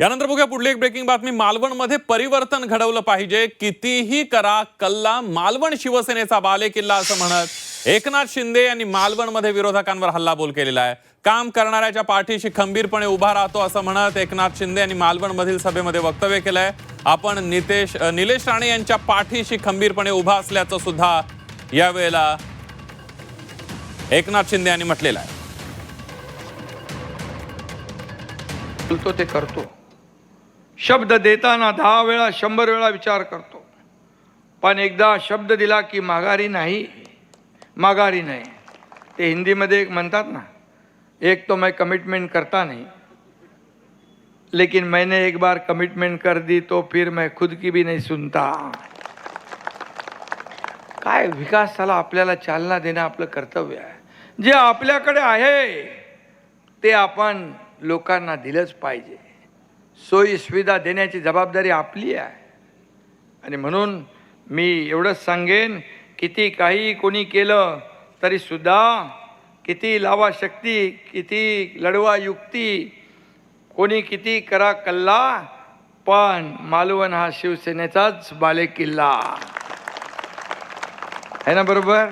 यानंतर बघूया पुढली एक ब्रेकिंग बातमी। मालवणमध्ये परिवर्तन घडवलं पाहिजे, कितीही करा कल्ला मालवण शिवसेनेचा बालेकिल्ला असं म्हणत एकनाथ शिंदे यांनी मालवणमध्ये विरोधकांवर हल्लाबोल केलेला आहे। काम करणाऱ्याच्या पाठीशी खंबीरपणे उभा राहतो असं म्हणत एकनाथ शिंदे यांनी मालवणमधील सभेमध्ये वक्तव्य केलंय। आपण निलेश राणे यांच्या पाठीशी खंबीरपणे उभा असल्याचं सुद्धा यावेळेला एकनाथ शिंदे यांनी म्हटलेलं आहे। बोलतो ते करतो, शब्द देताना 10 वेळा 100 वेळा विचार करतो, पण एकदा शब्द दिला की माघारी नाही। ते हिंदीमध्ये एक म्हणतात ना, एक तो मैं कमिटमेंट करता नहीं, लेकिन मैंने एक बार कमिटमेंट कर दी तो फिर मैं खुद की भी नहीं सुनता। काय विकासाला आपल्याला चालना देणं आपलं कर्तव्य आहे। जे आपल्याकडे आहे ते आपण लोकांना दिलंच पाहिजे। सोयी सुविधा देण्याची जबाबदारी आपली आहे। आणि म्हणून मी एवढंच सांगेन, किती काही कोणी केलं तरी सुद्धा, किती लावा शक्ती, किती लढवा युक्ती, कोणी किती करा कल्ला, पण मालवण हा शिवसेनेचाच बालेकिल्ला आहे ना, बरोबर।